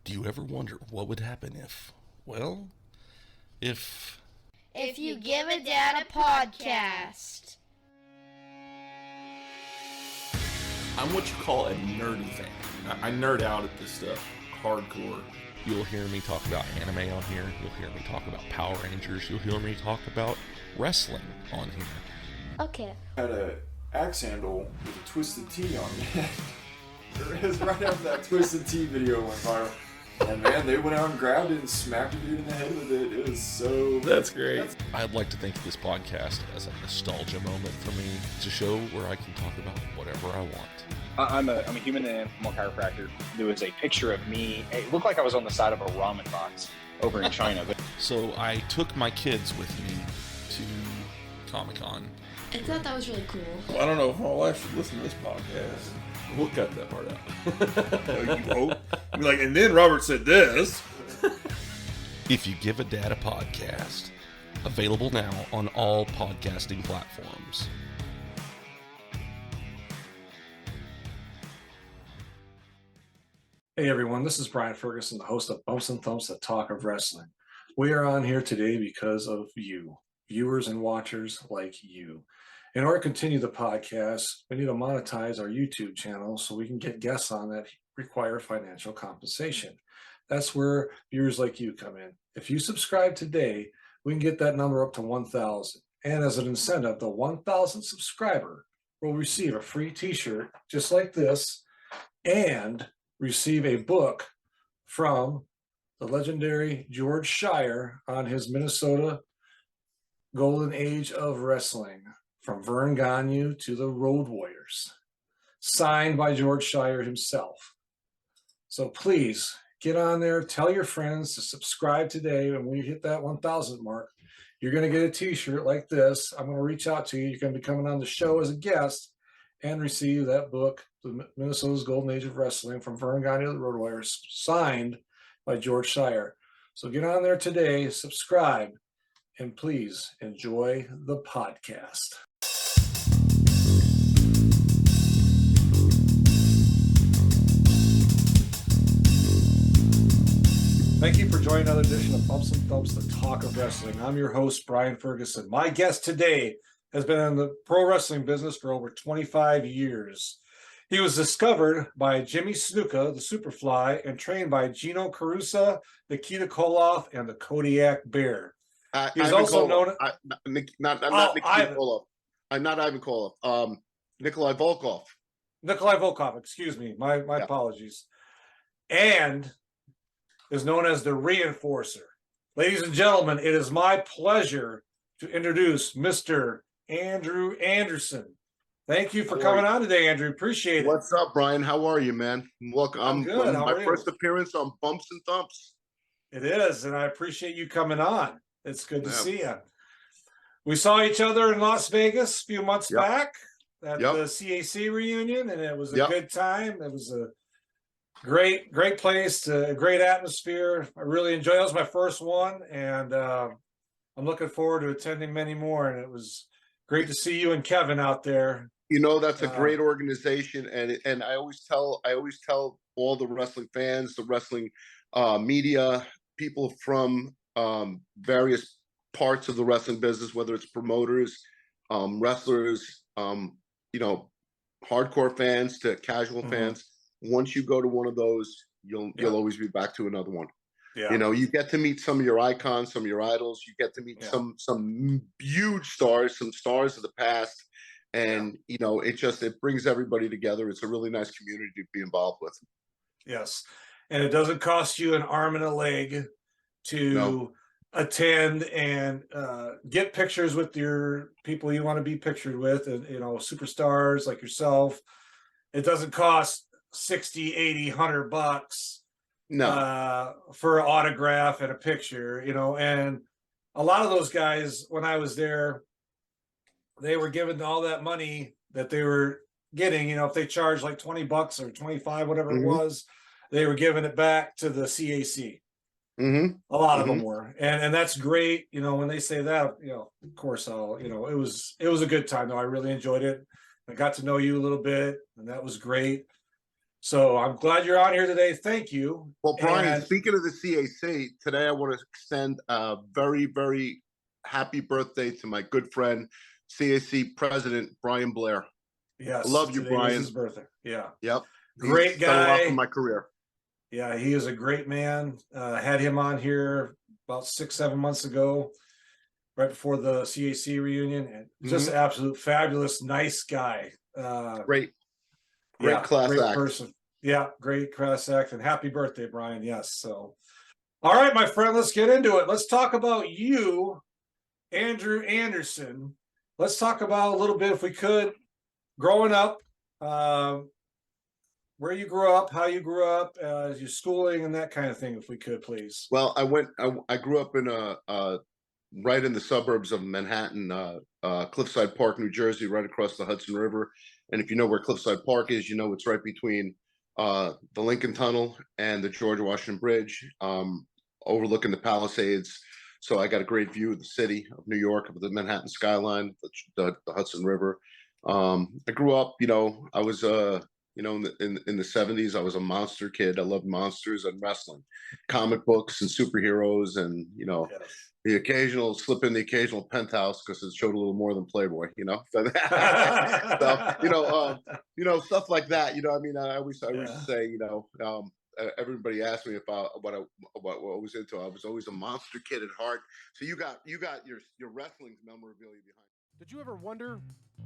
Do you ever wonder what would happen if, well, if... If you give a dad a podcast. I'm what you call a nerdy fan. I nerd out at this stuff, hardcore. You'll hear me talk about anime on here. You'll hear me talk about Power Rangers. You'll hear me talk about wrestling on here. Okay. I had an axe handle with a Twisted Tea on it. It was right after that Twisted Tea video went viral. And man, they went out and grabbed it and smacked a dude in the head with it. It was so... That's great. I'd like to think of this podcast as a nostalgia moment for me. It's a show where I can talk about whatever I want. I'm a human animal chiropractor. There was a picture of me. It looked like I was on the side of a ramen box over in China. But So I took my kids with me to Comic-Con. I thought that was really cool. Well, I don't know if my wife should listen to this podcast. We'll cut that part out. You hope. Be like, and then Robert said this. If You Give a Dad a Podcast. Available now on all podcasting platforms. Hey everyone, this is Brian Ferguson, the host of Bumps and Thumps, the talk of wrestling. We are on here today because of you, viewers and watchers like you. In order to continue the podcast, we need to monetize our YouTube channel so we can get guests on that require financial compensation. That's where viewers like you come in. If you subscribe today, we can get that number up to 1,000. And as an incentive, the 1,000th subscriber will receive a free t-shirt just like this and receive a book from the legendary George Shire on his Minnesota Golden Age of Wrestling, from Vern Gagne to the Road Warriors, signed by George Shire himself. So please get on there, tell your friends to subscribe today. And when you hit that 1,000 mark, you're going to get a t-shirt like this. I'm going to reach out to you. You're going to be coming on the show as a guest and receive that book, the Minnesota's Golden Age of Wrestling, from Vern Gagne to the Road Warriors, signed by George Shire. So get on there today, subscribe, and please enjoy the podcast. Thank you for joining another edition of Bumps and Thumps, the talk of wrestling. I'm your host, Brian Ferguson. My guest today has been in the pro wrestling business for over 25 years. He was discovered by Jimmy Snuka, the Superfly, and trained by Gino Caruso, Nikita Koloff, and the Kodiak Bear. He was also known as... Not Nikita Koloff. I'm not Ivan Koloff. Nikolai Volkoff. Nikolai Volkoff, excuse me. My apologies. And is known as the Reinforcer. Ladies and gentlemen, it is my pleasure to introduce Mr. Andrew Anderson. Thank you for coming on today, Andrew. Appreciate it. What's up, Brian? How are you, man? Look, I'm good. My first appearance on Bumps and Thumps. It is, and I appreciate you coming on. It's good to see you. We saw each other in Las Vegas a few months back at the CAC reunion, and it was a good time. It was a great place, a great atmosphere. I really enjoyed it. That was my first one, and I'm looking forward to attending many more. And it was great to see you and Kevin out there. You know, that's a great organization, and I always tell all the wrestling fans, the wrestling media, people from various parts of the wrestling business, whether it's promoters, wrestlers, hardcore fans to casual fans. Once you go to one of those, you'll always be back to another one. Yeah. You know, you get to meet some of your icons, some of your idols. You get to meet some huge stars, some stars of the past. And, it brings everybody together. It's a really nice community to be involved with. Yes. And it doesn't cost you an arm and a leg to attend and get pictures with your people you want to be pictured with, and, superstars like yourself. It doesn't cost 60, 80, $100 for an autograph and a picture, and a lot of those guys, when I was there, they were given all that money that they were getting, if they charged like $20 or 25, whatever it was, they were giving it back to the CAC. A lot of them were, and that's great. When they say that, of course, it was a good time though. I really enjoyed it. I got to know you a little bit, and that was great. So I'm glad you're on here today. Thank you. Well, Brian, And- speaking of the CAC, today I want to extend a very, very happy birthday to my good friend, CAC President Brian Blair. Yes, I love you, today Brian. is his birthday. Yeah. Yep. Great He's done a lot guy. for my career. Yeah, he is a great man. Had him on here about 6-7 months ago, right before the CAC reunion, and just an absolute fabulous, nice guy. Great Yeah, class great act. person. Yeah, great class act, and happy birthday, Brian. Yes. So, all right, my friend, let's get into it. Let's talk about you, Andrew Anderson. Let's talk about a little bit, if we could, growing up. Where you grew up, how you grew up, your schooling, and that kind of thing, if we could, please. Well, I grew up in right in the suburbs of Manhattan, Cliffside Park, New Jersey, right across the Hudson River. And if you know where Cliffside Park is, you know it's right between the Lincoln Tunnel and the George Washington Bridge, overlooking the Palisades. So I got a great view of the city of New York, of the Manhattan skyline, the Hudson River. I grew up, I was in the 70s, I was a monster kid. I loved monsters and wrestling, comic books and superheroes, and the occasional slip in the occasional Penthouse because it showed a little more than Playboy, so, stuff like that. I always say, everybody asked me about what I was into. I was always a monster kid at heart. So you got your wrestling memorabilia behind. Did you ever wonder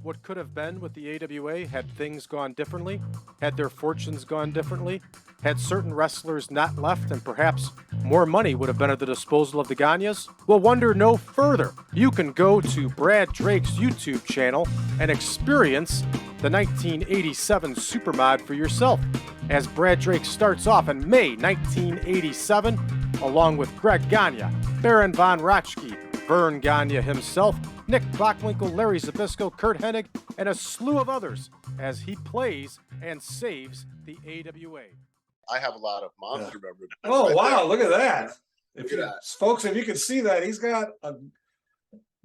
what could have been with the AWA had things gone differently? Had their fortunes gone differently? Had certain wrestlers not left and perhaps more money would have been at the disposal of the Gagnes? Well, wonder no further. You can go to Brad Drake's YouTube channel and experience the 1987 Supermod for yourself, as Brad Drake starts off in May 1987 along with Greg Gagne, Baron von Raschke, Vern Gagne himself, Nick Bockwinkel, Larry Zbyszko, Kurt Hennig, and a slew of others as he plays and saves the AWA. I have a lot of monster memorabilia. Oh, wow, look at that. Folks, if you can see that, he's got a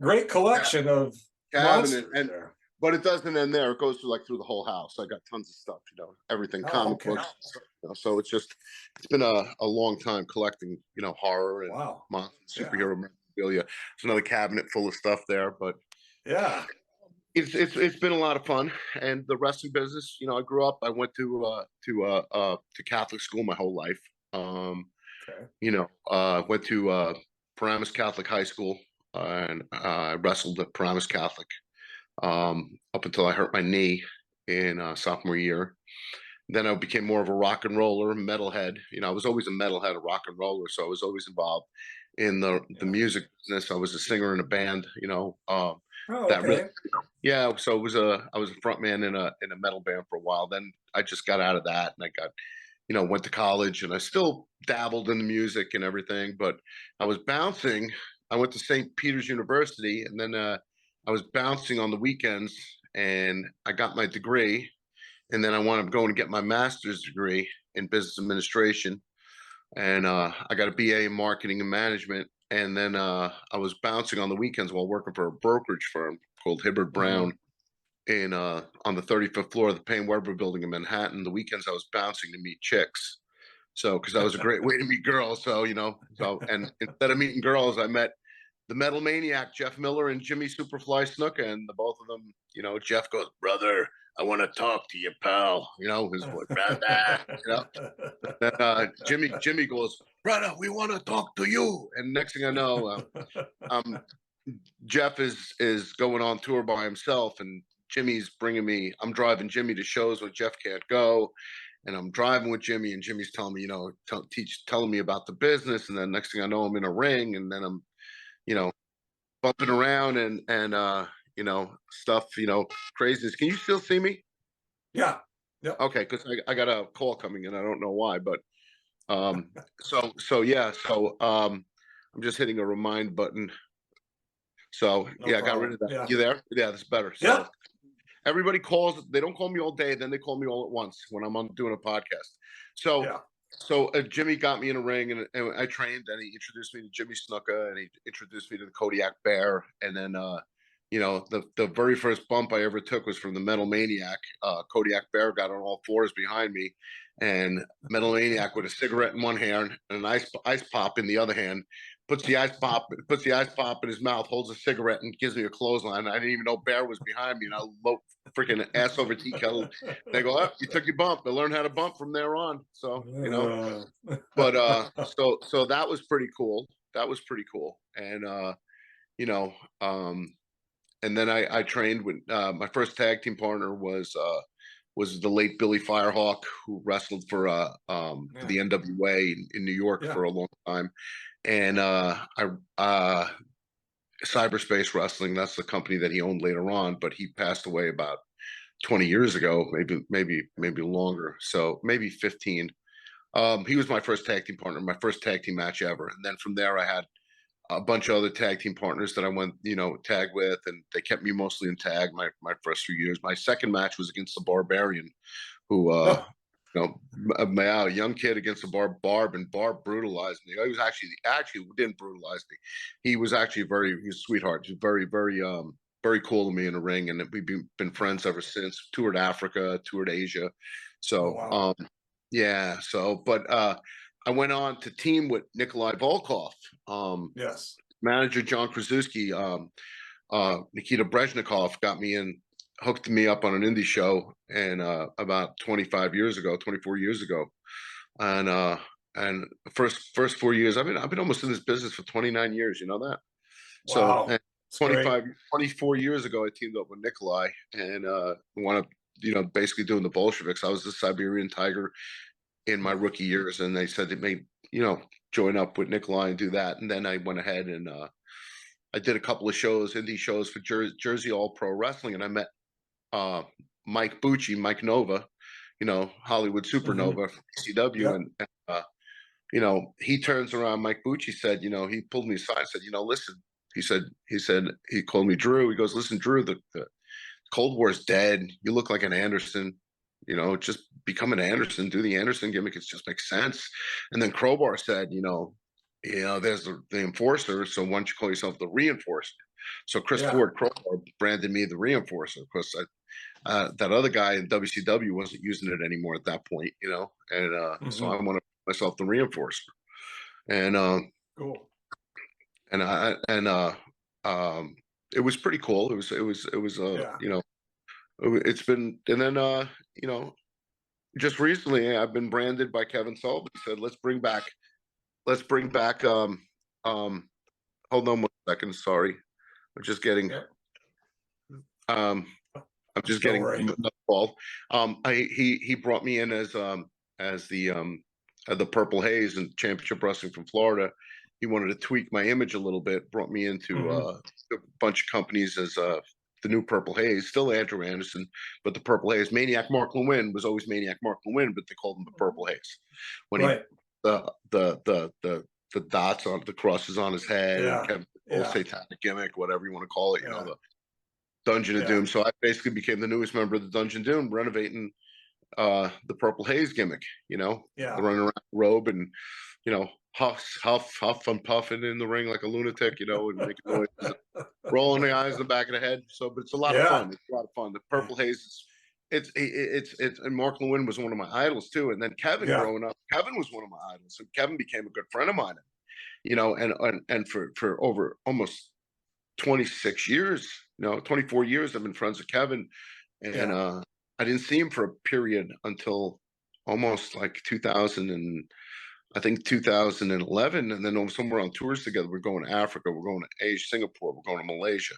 great collection of cabinet, but it doesn't end there. It goes through the whole house. I got tons of stuff, everything, comic books. So it's been a long time collecting, horror and monster, superhero memorabilia. It's another cabinet full of stuff there, but yeah, it's been a lot of fun. And the wrestling business, I grew up. I went to Catholic school my whole life. Went to Paramus Catholic High School, and I wrestled at Paramus Catholic up until I hurt my knee in sophomore year. Then I became more of a rock and roller, metalhead. I was always a metalhead, a rock and roller, so I was always involved in the music business. I was a singer in a band, So I was a front man in a metal band for a while. Then I just got out of that, and I got, went to college, and I still dabbled in the music and everything. But I was bouncing. I went to St. Peter's University, and then I was bouncing on the weekends, and I got my degree. And then I wound up going to get my master's degree in business administration. And I got a BA in marketing and management. And then I was bouncing on the weekends while working for a brokerage firm called Hibbert Brown on the 35th floor of the Payne Weber building in Manhattan. The weekends I was bouncing to meet chicks. So, because that was a great way to meet girls. So, and instead of meeting girls, I met the metal maniac, Jeff Miller, and Jimmy Superfly Snuka. And the both of them, Jeff goes, "Brother, I want to talk to you, pal." His voice, Then Jimmy goes, "Brother, we want to talk to you." And next thing I know, Jeff is going on tour by himself, and Jimmy's bringing me. I'm driving Jimmy to shows when Jeff can't go, and I'm driving with Jimmy, and Jimmy's telling me, telling me about the business. And then next thing I know, I'm in a ring, and then I'm, bumping around and stuff, craziness. Can you still see me? Yeah. Okay, because I got a call coming in. I don't know why, but I'm just hitting a remind button. So I got rid of that. Yeah. You there? Yeah, that's better. So yeah. Everybody calls. They don't call me all day. Then they call me all at once when I'm doing a podcast. So Jimmy got me in a ring, and I trained, and he introduced me to Jimmy Snuka, and he introduced me to the Kodiak Bear. And then, the very first bump I ever took was from the Metal Maniac. Kodiak Bear got on all fours behind me, and Metal Maniac with a cigarette in one hand and an ice pop in the other hand. Puts the ice pop in his mouth, holds a cigarette, and gives me a clothesline. I didn't even know Bear was behind me, and I low freaking ass over tea kettle. They go, "Oh, you took your bump." I learned how to bump from there on. So but so that was pretty cool. And and then I trained with my first tag team partner was the late Billy Firehawk, who wrestled for the NWA in New York for a long time. And Cyberspace Wrestling, that's the company that he owned later on, but he passed away about 20 years ago, maybe longer. So maybe 15. He was my first tag team partner, my first tag team match ever. And then from there I had a bunch of other tag team partners that I went, tag with, and they kept me mostly in tag my first few years. My second match was against the Barbarian, who a young kid against a Barb, and Barb brutalized me. He was actually didn't brutalize me. He was actually he was a sweetheart. He was very, very, very cool to me in the ring, and we've been friends ever since. Toured Africa, toured Asia. So, but I went on to team with Nikoli Volkoff. Yes. Manager John Krasuski, Nikita Brezhnikov hooked me up on an indie show, and about 24 years ago, and the first 4 years, I've been almost in this business for 29 years. You know that? Wow. So 24 years ago, I teamed up with Nikoli, and wound up, basically doing the Bolsheviks. I was the Siberian Tiger in my rookie years, and they said they may, join up with Nikoli and do that. And then I went ahead and I did a couple of indie shows for Jersey All Pro Wrestling, and I met Mike Nova, Hollywood Supernova from CW, and he turns around. Mike Bucci said, he pulled me aside and said, listen, he said he called me Drew. He goes, listen, Drew, the Cold War's dead. You look like an Anderson. Just become an Anderson, do the Anderson gimmick. It just makes sense. And then Crowbar said, there's the Enforcer. So why don't you call yourself the Reinforcer? So Chris Ford Crowbar branded me the Reinforcer, because that other guy in WCW wasn't using it anymore at that point, and so I wanted myself the Reinforcer. And cool. And it was pretty cool. It was it's been, and then just recently I've been branded by Kevin Sullivan. He said, let's bring back hold on 1 second, sorry. I'm just getting another call. He brought me in as the Purple Haze and Championship Wrestling from Florida. He wanted to tweak my image a little bit, brought me into a bunch of companies as the new Purple Haze, still Andrew Anderson, but the Purple Haze. Maniac Mark Lewin was always Maniac Mark Lewin, but they called him the Purple Haze. When the dots on the crosses on his head, and kept the satanic gimmick, whatever you want to call it, the Dungeon of Doom. So I basically became the newest member of the Dungeon of Doom, renovating the Purple Haze gimmick, running around the robe and, huff and puffing in the ring like a lunatic, and making noises, rolling the eyes in the back of the head. So, but it's a lot of fun. It's a lot of fun. The Purple Haze, and Mark Lewin was one of my idols too. And then Kevin, growing up, Kevin was one of my idols. So Kevin became a good friend of mine, and for over almost 26 years, 24 years, I've been friends with Kevin, and I didn't see him for a period until almost like 2011, and then somewhere on tours together. We're going to Africa, we're going to Asia, Singapore, we're going to Malaysia,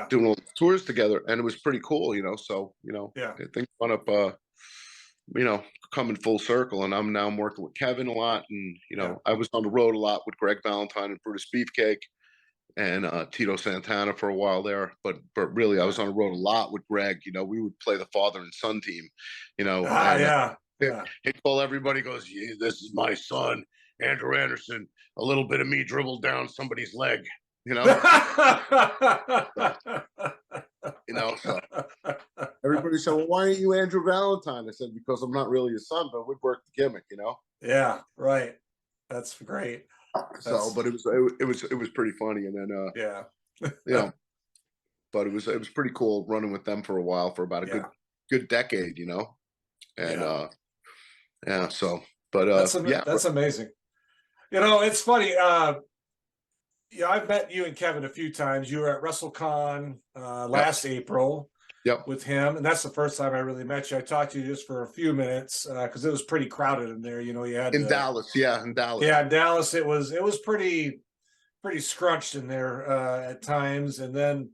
doing all the tours together, and it was pretty cool, So things wound up, coming full circle, and I'm working with Kevin a lot, and I was on the road a lot with Greg Valentine and Brutus Beefcake, and Tito Santana for a while there, but really I was on the road a lot with Greg. We would play the father and son team, He'd call everybody, goes, this is my son, Andrew Anderson. A little bit of me dribbled down somebody's leg, So everybody said, well, why aren't you Andrew Valentine? I said, because I'm not really his son, but we'd work the gimmick, Yeah, right. That's great. But it was pretty funny, and then but it was pretty cool running with them for a while, for about a good decade, Yeah. So, but that's amazing. You know, it's funny. I've met you and Kevin a few times. You were at WrestleCon last April. Yep. With him, and that's the first time I really met you. I talked to you just for a few minutes because it was pretty crowded in there. You know, you had Dallas, in Dallas. Yeah, in Dallas, it was pretty scrunched in there at times. And then,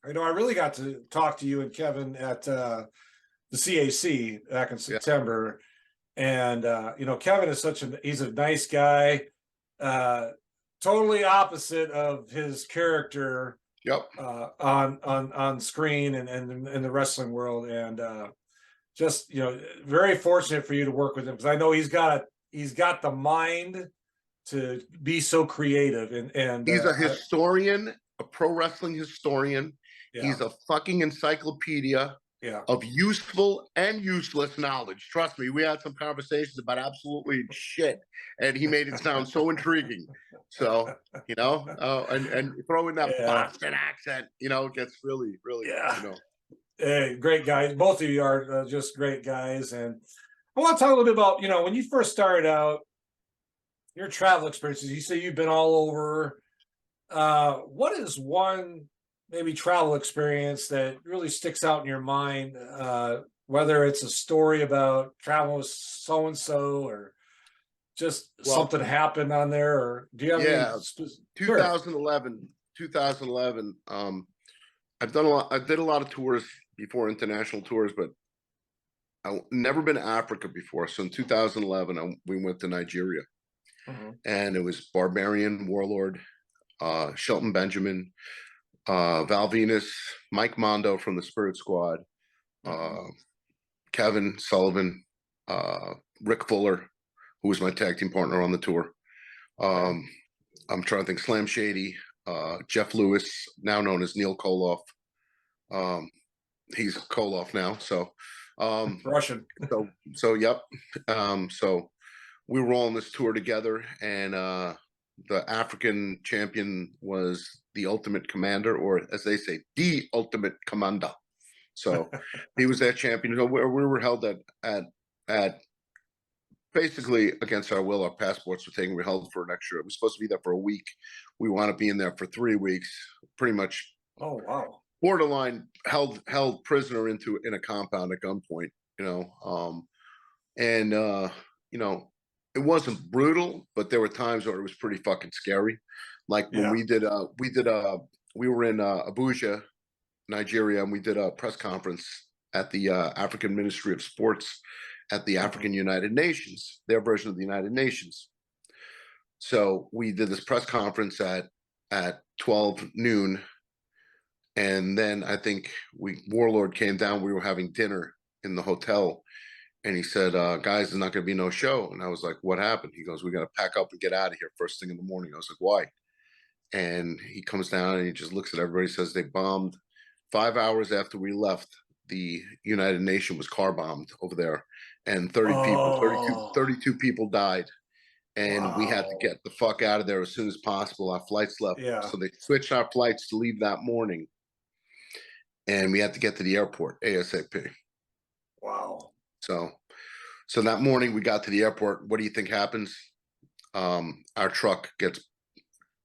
you know, I really got to talk to you and Kevin at the CAC back in September. And you know, Kevin is he's a nice guy, totally opposite of his character. Yep. On screen and in the wrestling world, and just, you know, very fortunate for you to work with him, because I know he's got the mind to be so creative, and he's a historian, a pro wrestling historian. Yeah. He's a fucking encyclopedia of useful and useless knowledge. Trust me, we had some conversations about absolutely shit, and he made it sound so intriguing. So, you know, and throw in that Boston accent, you know, gets really, you know. Hey, great guys. Both of you are just great guys. And I want to talk a little bit about, you know, when you first started out, your travel experiences. You say you've been all over. What is one maybe travel experience that really sticks out in your mind, whether it's a story about traveling with so-and-so or just something happened on there, or do you have any 2011, I did a lot of tours before, international tours, but I've never been to Africa before. So in 2011, we went to Nigeria, and it was Barbarian, Warlord, Shelton Benjamin, Val Venus, Mike Mondo from the Spirit Squad, Kevin Sullivan, Rick Fuller, who was my tag team partner on the tour. I'm trying to think, Slam Shady, Jeff Lewis, now known as Neil Koloff. He's Koloff now. So Russian. So yep. So we were all on this tour together, and the African champion was the ultimate commander, or as they say, the ultimate commander. So he was that champion. So we were held at basically against our will. Our passports were taken. We were held for an extra. We were supposed to be there for a week. We wound up being there for 3 weeks, pretty much. Oh wow! Borderline held prisoner in a compound at gunpoint. You know, you know, it wasn't brutal, but there were times where it was pretty fucking scary. Like when we were in Abuja, Nigeria, and we did a press conference at the African Ministry of Sports at the African United Nations, their version of the United Nations. So we did this press conference at 12 noon. And then I think Warlord came down, we were having dinner in the hotel, and he said, guys, there's not going to be no show. And I was like, what happened? He goes, we got to pack up and get out of here first thing in the morning. I was like, why? And he comes down and he just looks at everybody, says they bombed 5 hours after we left. The United Nations was car bombed over there, and 32 people died. And we had to get the fuck out of there as soon as possible. Our flights left. So they switched our flights to leave that morning, and we had to get to the airport ASAP. Wow. So that morning we got to the airport. What do you think happens? Our truck gets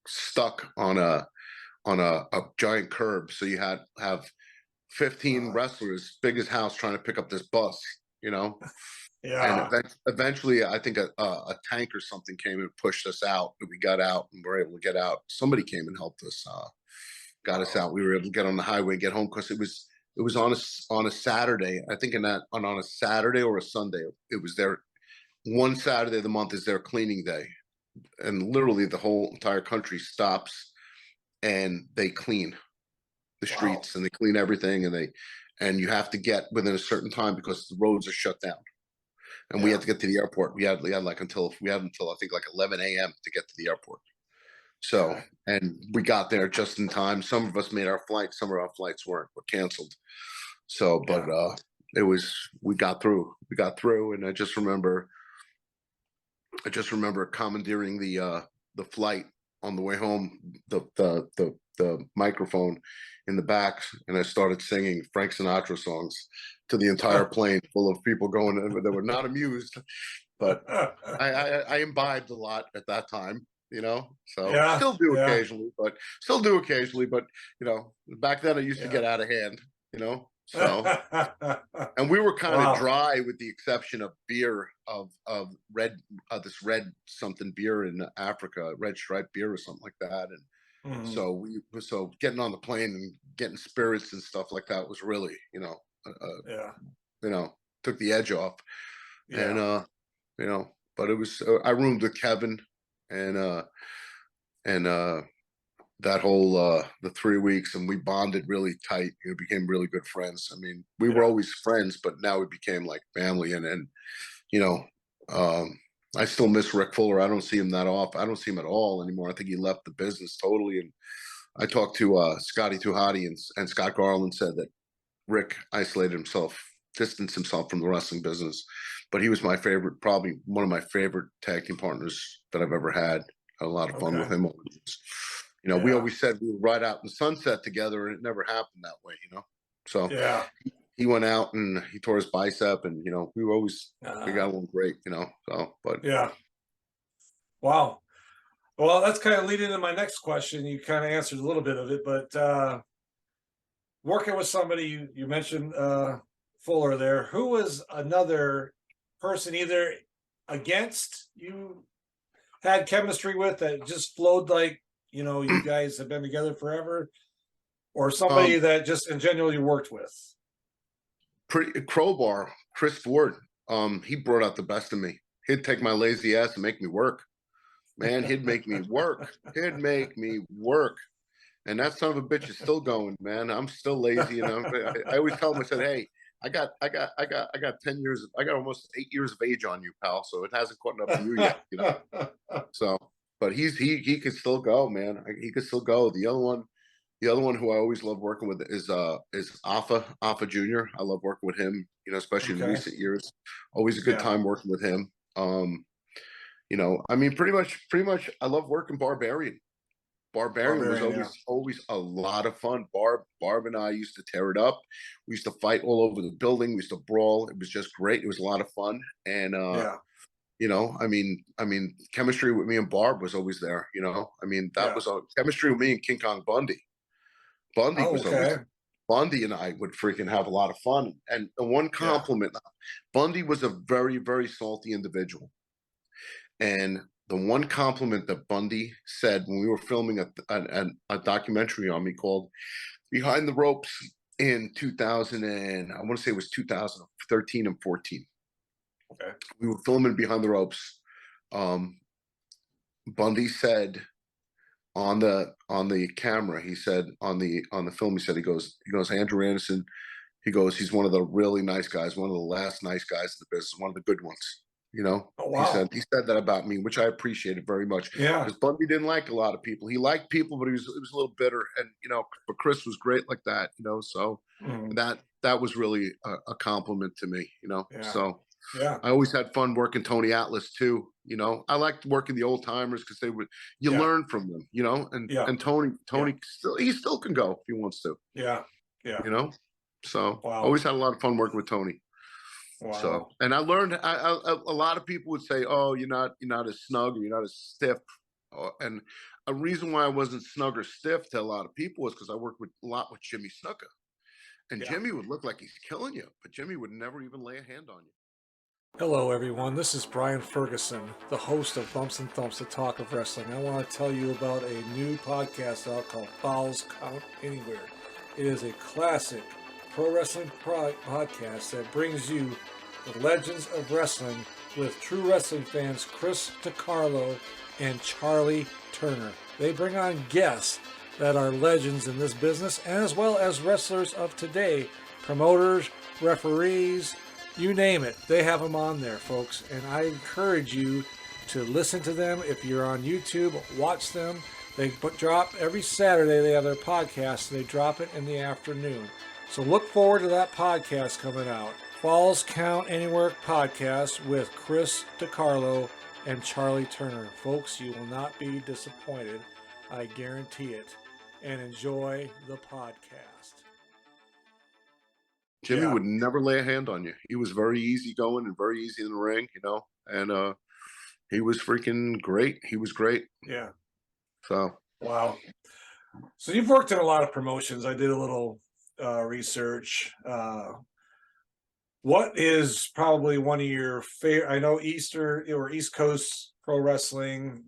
stuck on a giant curb. So you have 15 wrestlers, big as house, trying to pick up this bus, you know? And eventually I think a tank or something came and pushed us out, and we got out and were able to get out. Somebody came and helped us, got us out. We were able to get on the highway and get home, because it was on a Saturday. I think on a Saturday or a Sunday. It was their one Saturday of the month is their cleaning day, and literally the whole entire country stops and they clean the streets and they clean everything, and you have to get within a certain time because the roads are shut down. And we had to get to the airport. We had until I think like 11 a.m. to get to the airport. So, and we got there just in time. Some of us made our flight. Some of our flights were canceled. So, but we got through. And I just remember commandeering the flight on the way home. The the microphone in the back, and I started singing Frank Sinatra songs to the entire plane full of people going in that were not amused. But I imbibed a lot at that time, so still do occasionally, but back then it used to get out of hand, so, and we were kind of dry with the exception of beer, of red, this red something beer in Africa, red stripe beer or something like that. And so getting on the plane and getting spirits and stuff like that was really, took the edge off. And, but it was, I roomed with Kevin and that whole, the 3 weeks, and we bonded really tight, became really good friends. I mean, we were always friends, but now we became like family. And I still miss Rick Fuller. I don't see him that often. I don't see him at all anymore. I think he left the business totally. And I talked to Scotty Tuhati, and Scott Garland said that Rick isolated himself, distanced himself from the wrestling business. But he was my favorite, probably one of my favorite tag team partners that I've ever had. Had a lot of fun with him. We always said we would ride out in the sunset together, and it never happened that way, So he went out and he tore his bicep, and we were always we got along great, So, but wow. Well, that's kind of leading into my next question. You kind of answered a little bit of it, but working with somebody, you mentioned Fuller there. Who was another person either against you had chemistry with that just flowed like, you guys have been together forever, or somebody that just in general you worked with? Crowbar, Chris Ford. He brought out the best of me. He'd take my lazy ass and make me work. Man, he'd make me work. He'd make me work. And that son of a bitch is still going, man. I'm still lazy, I always tell him, I said, hey, I got 10 years, I got almost 8 years of age on you, pal. So it hasn't caught up to you yet, So, but he could still go, man. He could still go. The other one who I always love working with is Alpha Jr. I love working with him, especially in recent years. Always a good time working with him. I mean, pretty much I love working Barbarian. Barbarian was always a lot of fun. Barb and I used to tear it up. We used to fight all over the building. We used to brawl. It was just great. It was a lot of fun. And I mean, chemistry with me and Barb was always there. I mean, that was chemistry with me and King Kong Bundy. Bundy was always. Bundy and I would freaking have a lot of fun. And the one compliment, Bundy was a very, very salty individual. And the one compliment that Bundy said when we were filming a documentary on me called Behind the Ropes in 2000, and I want to say it was 2013 and 14. Okay. We were filming Behind the Ropes. Bundy said on the camera, he said on the film, he goes, Andrew Anderson, he's one of the really nice guys, one of the last nice guys in the business, one of the good ones. Oh, wow. He said that about me, which I appreciated very much. Yeah, because Bundy didn't like a lot of people. He liked people, but he was a little bitter. And but Chris was great like that. So that was really a compliment to me. So I always had fun working Tony Atlas too. I liked working the old timers because you learn from them. And Tony still can go if he wants to. Yeah. So I always had a lot of fun working with Tony. Wow. So, and I learned, a lot of people would say, oh, you're not as snug, or you're not as stiff. And a reason why I wasn't snug or stiff to a lot of people was because I worked a lot with Jimmy Snuka. And Jimmy would look like he's killing you, but Jimmy would never even lay a hand on you. Hello, everyone. This is Brian Ferguson, the host of Bumps and Thumps, the talk of wrestling. I want to tell you about a new podcast out called Falls Count Anywhere. It is a classic pro wrestling podcast that brings you the legends of wrestling with true wrestling fans Chris DiCarlo and Charlie Turner. They bring on guests that are legends in this business, as well as wrestlers of today, promoters, referees, you name it. They have them on there, folks, and I encourage you to listen to them. If you're on YouTube, watch them. They drop every Saturday. They have their podcast. They drop it in the afternoon. So look forward to that podcast coming out. Falls Count Anywhere podcast with Chris DiCarlo and Charlie Turner. Folks, you will not be disappointed. I guarantee it. and enjoy the podcast. Jimmy would never lay a hand on you. He was very easygoing and very easy in the ring, and he was freaking great. He was great. Yeah. So. Wow. So you've worked in a lot of promotions. I did a little research. What is probably one of your favorite? I know East Coast pro wrestling.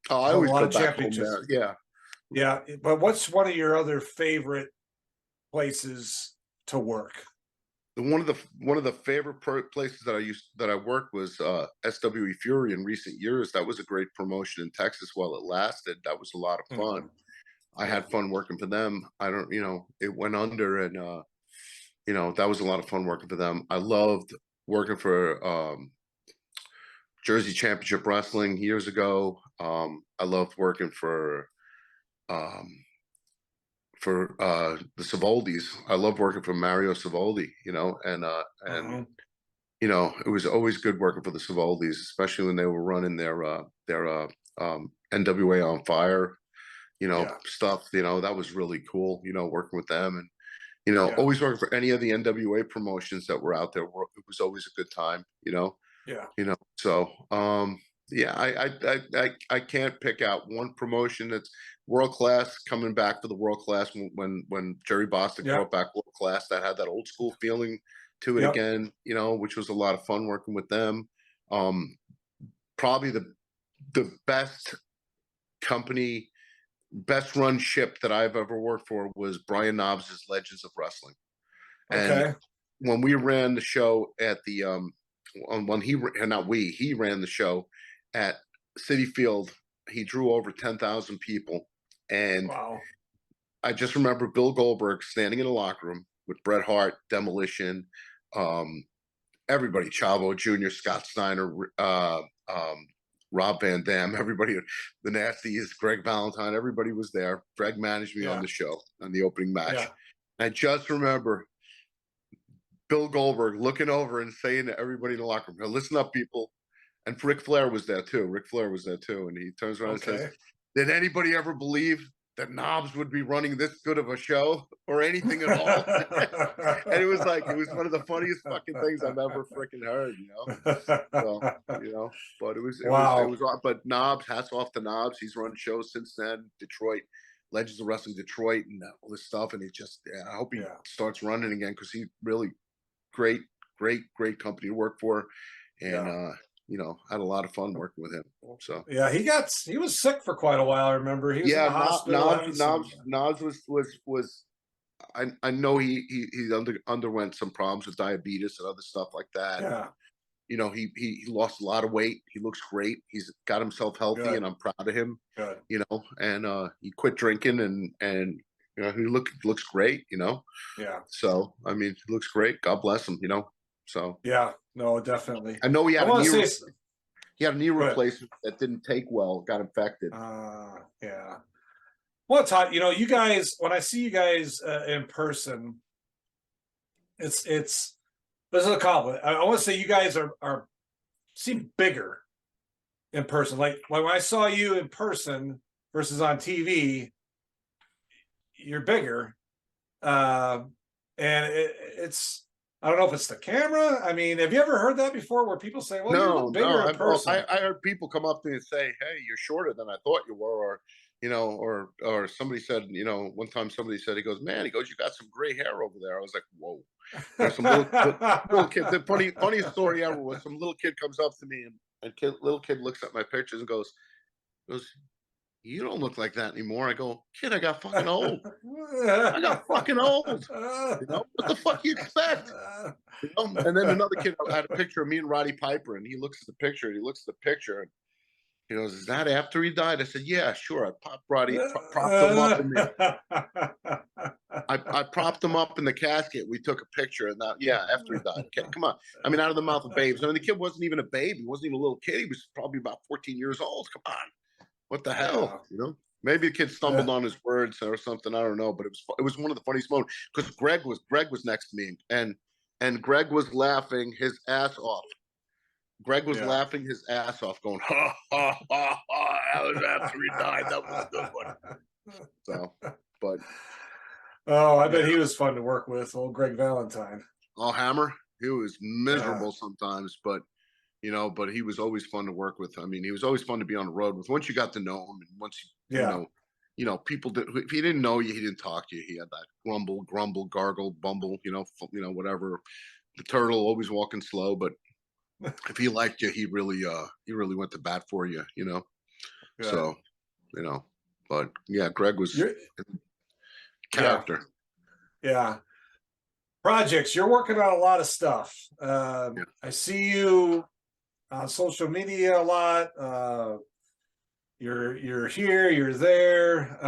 I always a lot go of back home championships. there. Yeah. But what's one of your other favorite places to work? One of the favorite places that I worked was SWE Fury in recent years. That was a great promotion in Texas while it lasted. That was a lot of fun. Mm-hmm. I had fun working for them. It went under, and that was a lot of fun working for them. I loved working for Jersey Championship Wrestling years ago. I loved working for the Savoldis. I love working for Mario Savoldi, and it was always good working for the Savoldis, especially when they were running their NWA on Fire, stuff. That was really cool. Working with them, and always working for any of the NWA promotions that were out there. It was always a good time. So I can't pick out one promotion that's world class, coming back for the world class when Jerry Bostic brought back world class, that had that old school feeling to it again, which was a lot of fun working with them. Probably the best company, best run ship that I've ever worked for was Brian Knobs' Legends of Wrestling. And when we ran the show at the he ran the show at Citi Field, he drew over 10,000 people. And I just remember Bill Goldberg standing in the locker room with Bret Hart, Demolition, everybody, Chavo Jr., Scott Steiner, Rob Van Dam, everybody, the Nasties, Greg Valentine, everybody was there. Greg managed me on the show, on the opening match. Yeah. I just remember Bill Goldberg looking over and saying to everybody in the locker room, "Now listen up, people." And Ric Flair was there too. And he turns around and says, "Did anybody ever believe that Knobs would be running this good of a show or anything at all?" And it was one of the funniest fucking things I've ever freaking heard, So, but it was, but Knobs, hats off to Knobs. He's run shows since then, Detroit, Legends of Wrestling Detroit, and all this stuff. And I hope he starts running again, because he really great company to work for. And, had a lot of fun working with him. So he was sick for quite a while. I remember he was in the hospital. Knobs was I know he underwent some problems with diabetes and other stuff like that. Yeah. He lost a lot of weight. He looks great. He's got himself healthy. Good. And I'm proud of him. Good. And he quit drinking and he looks great. Yeah. So he looks great. God bless him. So yeah, no, definitely. I know he had a knee replacement that didn't take well, got infected. Yeah. Well, Todd, you guys, when I see you guys in person, this is a compliment. I want to say you guys seem bigger in person. Like when I saw you in person versus on TV, you're bigger, and it's. I don't know if it's the camera. Have you ever heard that before, where people say, "Well, you look bigger in person"? I heard people come up to me and say, "Hey, you're shorter than I thought you were," or somebody said, one time somebody said, he goes, "You got some gray hair over there." I was like, "Whoa!" There's some little kid. The funniest story ever was some little kid comes up to me and little kid looks at my pictures and goes, "You don't look like that anymore." I go, "Kid, I got fucking old. I got fucking old. What the fuck you expect?" And then another kid had a picture of me and Roddy Piper, and he looks at the picture, and he goes, "Is that after he died?" I said, "Yeah, sure." I popped Roddy, propped him up I propped him up in the casket. We took a picture, and after he died. Okay, come on. Out of the mouth of babes. The kid wasn't even a baby. He wasn't even a little kid. He was probably about 14 years old. Come on. What the hell, Maybe the kid stumbled on his words or something. I don't know, but it was one of the funniest moments, because Greg was next to me, and Greg was laughing his ass off. Laughing his ass off, going, "Ha ha ha ha!" That was after he died. That was a good one. So But I bet he was fun to work with, old Greg Valentine. Oh, Hammer, he was miserable sometimes, but but he was always fun to work with. I mean, he was always fun to be on the road with. Once you got to know him, and once people did. If he didn't know you, he didn't talk to you. He had that grumble, gargle, bumble, whatever. The turtle always walking slow, but if he liked you, he really went to bat for you, Good. So, but yeah, Greg was character. Yeah. Projects. You're working on a lot of stuff. I see you on social media a lot. You're here, you're there.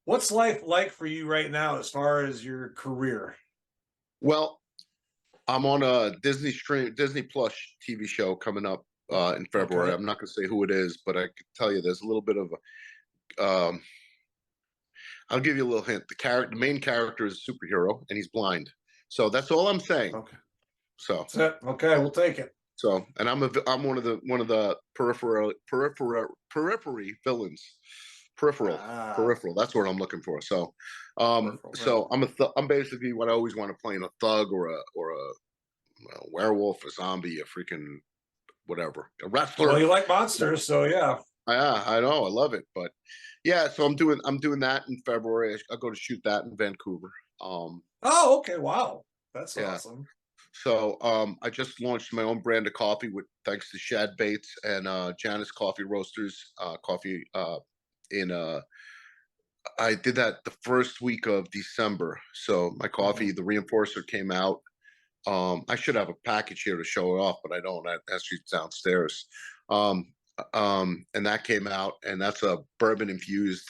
What's life like for you right now as far as your career? Well, I'm on a Disney Plus TV show coming up in February. Okay. I'm not going to say who it is, but I can tell you there's a little bit of a. I'll give you a little hint. The main character is a superhero, and he's blind. So that's all I'm saying. Okay. So that's it. Okay, we'll take it. So, and I'm one of the periphery villains. Peripheral. That's what I'm looking for. So, I'm basically what I always want to play in a thug or a werewolf, a zombie, a freaking whatever, a wrestler. Well, you like monsters, so yeah. Yeah, I know, I love it, but yeah. So I'm doing that in February. I go to shoot that in Vancouver. Oh, okay, wow, that's awesome. So I just launched my own brand of coffee thanks to Shad Bates and Janice Coffee Roasters coffee I did that the first week of December. So my coffee, the Reinforcer, came out. I should have a package here to show it off, but I don't. That's downstairs. And that came out, and that's a bourbon infused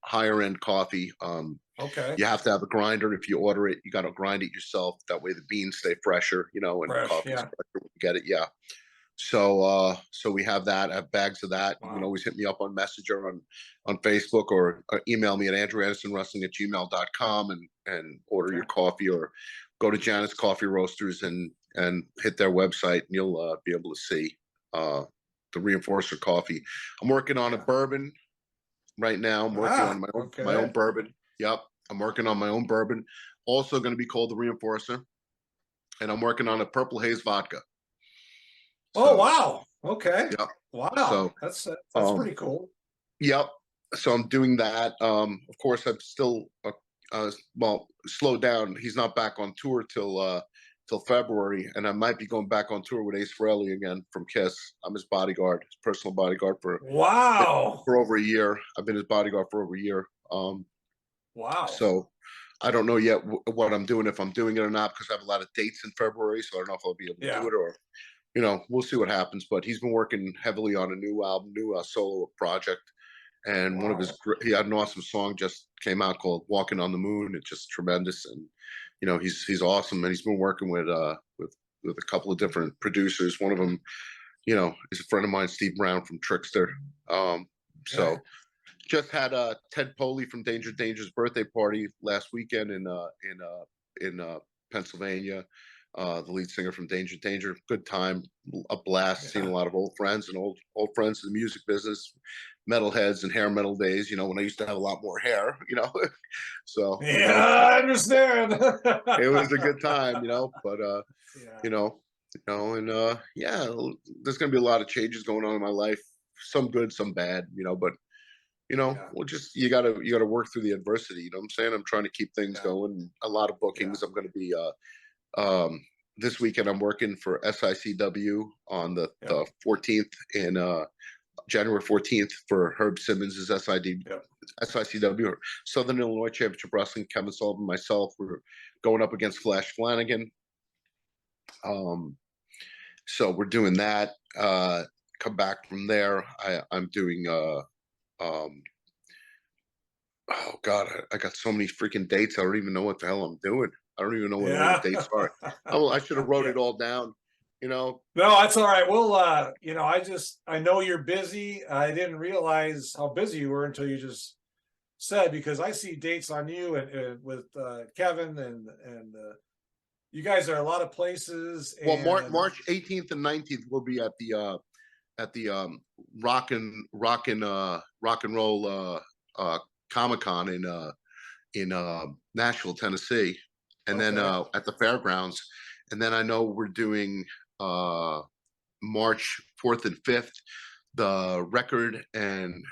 higher end coffee. Okay. You have to have a grinder. If you order it, you got to grind it yourself. That way the beans stay fresher, and coffee's fresher when you get it. Yeah. So we have that. I have bags of that. Wow. You can always hit me up on Messenger on Facebook or email me at andrewandersonwrestling@gmail.com and order your coffee, or go to Janice Coffee Roasters and hit their website, and you'll be able to see the Reinforcer coffee. I'm working on a bourbon right now. I'm working on my own bourbon. Yep. I'm working on my own bourbon. Also going to be called the Reinforcer. And I'm working on a Purple Haze vodka. Oh, wow. Okay. Yep. Wow. So, that's pretty cool. Yep. So I'm doing that. Of course, I'm still, slowed down. He's not back on tour till February. And I might be going back on tour with Ace Frehley again from Kiss. I'm his bodyguard, his personal bodyguard for over a year. I've been his bodyguard for over a year. Wow. So I don't know yet what I'm doing, if I'm doing it or not, because I have a lot of dates in February. So I don't know if I'll be able to do it, or, we'll see what happens. But he's been working heavily on a new album, solo project. And he had an awesome song just came out called Walking on the Moon. It's just tremendous. And, he's awesome. And he's been working with a couple of different producers. One of them, is a friend of mine, Steve Brown from Trickster. So just had Ted Poley from Danger Danger's birthday party last weekend in Pennsylvania. The lead singer from Danger Danger. Good time, a blast. Seen a lot of old friends and old friends in the music business, metalheads and hair metal days. When I used to have a lot more hair. So I understand. It was a good time, But there's gonna be a lot of changes going on in my life. Some good, some bad. But well, just you gotta work through the adversity. You know what I'm saying? I'm trying to keep things going. A lot of bookings. I'm gonna be this weekend. I'm working for SICW on the 14th in January 14th for Herb Simmons' SICW, Southern Illinois Championship Wrestling. Kevin Sullivan, myself, we're going up against Flash Flanagan. So we're doing that. Come back from there. I'm doing oh God, I got so many freaking dates. I don't even know what the hell I'm doing. I don't even know what all the dates are. I should have wrote it all down. No, that's all right. We'll I know you're busy. I didn't realize how busy you were until you just said, because I see dates on you and with Kevin and you guys are a lot of places. Well, March 18th and 19th we'll be at the rock and roll Comic-Con in Nashville, Tennessee, and then at the fairgrounds. And then I know we're doing March 4th and 5th, the record and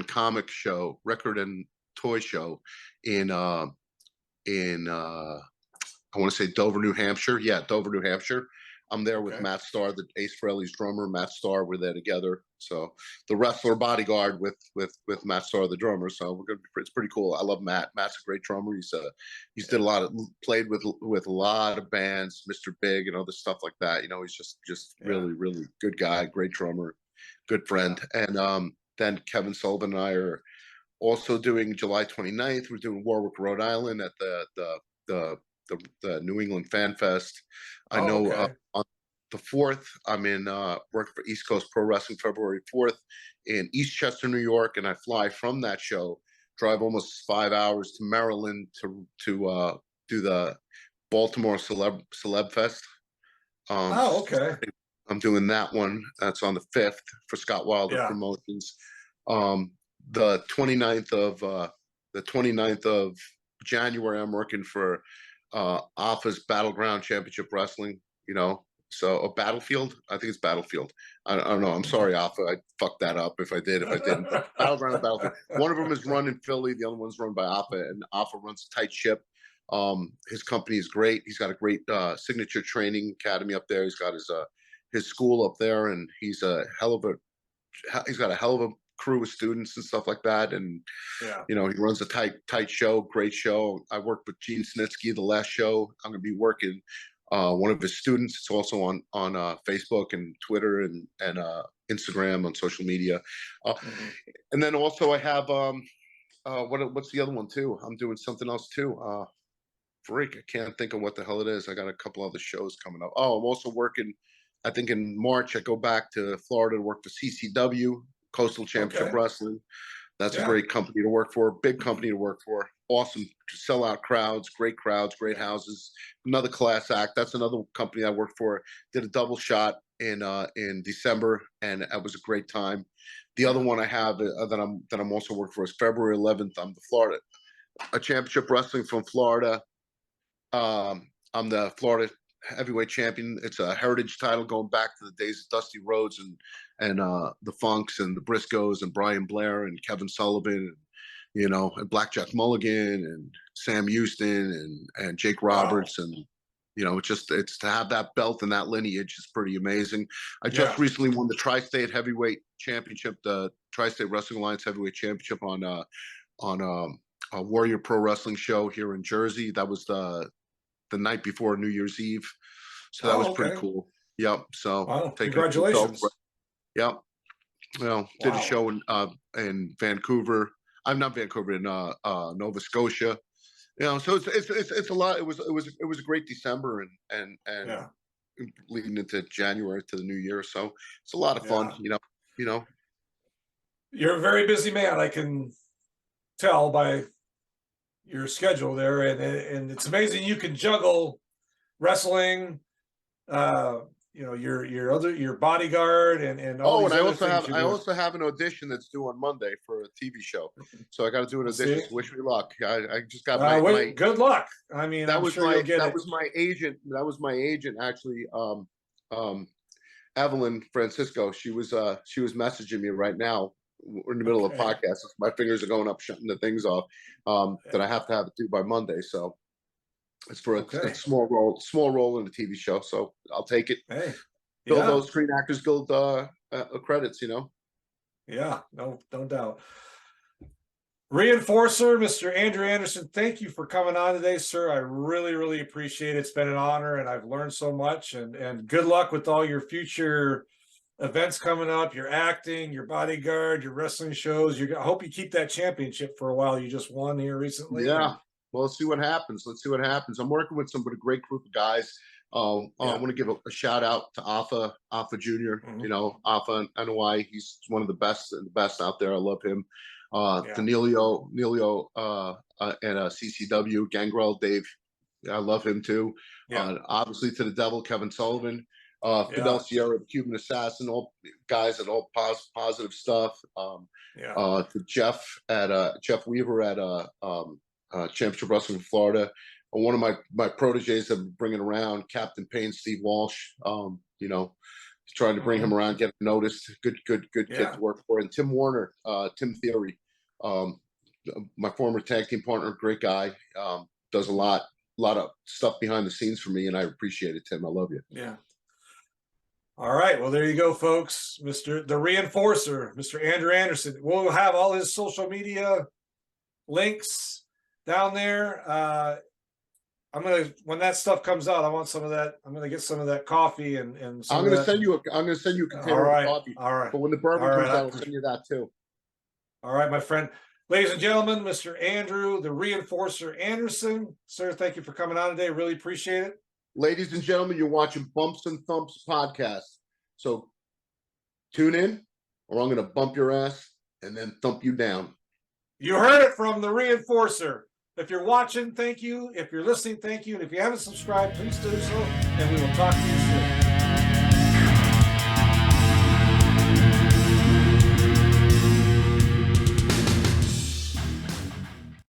comic show, record and toy show in I want to say Dover, New Hampshire. Yeah, Dover, New Hampshire. I'm there with Matt Starr, the Ace Frehley's drummer. Matt Starr, we're there together. So the wrestler bodyguard with Matt Starr, the drummer. So we're gonna it's pretty cool. I love Matt. Matt's a great drummer. He's did a lot of played with a lot of bands, Mr. Big and other stuff like that. You know, he's just really good guy, great drummer, good friend. And then Kevin Sullivan and I are also doing July 29th. We're doing Warwick, Rhode Island at the New England Fan Fest. I know on the 4th, I'm in working for East Coast Pro Wrestling February 4th in Eastchester, New York, and I fly from that show, drive almost 5 hours to Maryland to do the Baltimore Celeb Fest. I'm doing that one. That's on the 5th for Scott Wilder Promotions. The 29th of January, I'm working for Alpha's Battleground Championship Wrestling, you know, so a Battlefield. I think it's Battlefield. I don't know. I'm sorry, Alpha. I fucked that up if I did. If I didn't, Battleground, Battlefield. One of them is run in Philly. The other one's run by Alpha, and Alpha runs a tight ship. His company is great. He's got a great signature training academy up there. He's got his school up there, and he's got a hell of a crew of students and stuff like that. And you know, he runs a tight show, great show. I worked with Gene Snitsky the last show. I'm going to be working one of his students. It's also on Facebook and Twitter and Instagram, on social media. And then also I have what's the other one too? I'm doing something else too. Freak, I can't think of what the hell it is. I got a couple other shows coming up. I'm also working, I think in March I go back to Florida to work for CCW, Coastal Championship Wrestling. That's a great company to work for, big company to work for. Awesome sellout crowds, great houses. Another class act. That's another company I worked for. Did a double shot in December, and it was a great time. The other one I have that I'm also working for is February 11th. I'm a championship wrestling from Florida. I'm the Florida heavyweight champion. It's a heritage title going back to the days of Dusty Rhodes and the Funks and the Briscoes and Brian Blair and Kevin Sullivan and, you know, and Blackjack Mulligan and Sam Houston and Jake Roberts. And, you know, it's to have that belt and that lineage is pretty amazing. I just recently won the Tri-State Heavyweight Championship, the Tri-State Wrestling Alliance Heavyweight Championship on a Warrior Pro Wrestling show here in Jersey. That was the night before New Year's Eve. So that was pretty cool. Yep. So congratulations. Yep. Well, did a show in Vancouver. I'm not Vancouver, in Nova Scotia. You know, so it's a lot. It was a great December and leading into January to the new year. So it's a lot of fun, you know. You're a very busy man, I can tell by your schedule there, and it's amazing you can juggle wrestling, you know, your bodyguard and all these and I other also have an audition that's due on Monday for a TV show, so I got to do an audition. So wish me luck. I just got my good luck. I mean, that was my agent. That was my agent actually. Evelyn Francisco. She was messaging me right now. We're in the middle of a podcast. My fingers are going up, shutting the things off that I have to have it due by Monday. So it's for a small role in the TV show. So I'll take it. Hey, build those Screen Actors Guild credits, you know. Yeah, no doubt. Reinforcer, Mr. Andrew Anderson, thank you for coming on today, sir. I really, really appreciate it. It's been an honor, and I've learned so much. And good luck with all your future events coming up, your acting, your bodyguard, your wrestling shows. I hope you keep that championship for a while. You just won here recently. Yeah. Well, let's see what happens. I'm working with a great group of guys. I want to give a shout out to Alpha Jr. You know, Alpha NOI. He's one of the best out there. I love him. Danilo and CCW, Gangrel Dave. I love him too. Obviously to the devil, Kevin Sullivan. Fidel Sierra, Cuban Assassin, all guys at all positive stuff. To Jeff Weaver at Championship Wrestling in Florida. One of my proteges I'm bringing around, Captain Payne, Steve Walsh. Trying to bring him around, get noticed. Good kid to work for. And Tim Warner, Tim Theory, my former tag team partner, great guy. Does a lot of stuff behind the scenes for me, and I appreciate it, Tim. I love you. Yeah. All right. Well, there you go, folks. The Reinforcer, Mr. Andrew Anderson. We'll have all his social media links down there. When that stuff comes out, I want some of that. I'm gonna get some of that coffee and I'm gonna send you a container of coffee. All right. But when the bourbon comes out, I'll send you that too. All right, my friend. Ladies and gentlemen, Mr. Andrew, the Reinforcer Anderson. Sir, thank you for coming on today. Really appreciate it. Ladies and gentlemen, you're watching Bumps and Thumps podcast. So tune in, or I'm gonna bump your ass and then thump you down. You heard it from the Reinforcer. If you're watching, thank you. If you're listening, thank you. And if you haven't subscribed, please do so. And we will talk to you soon.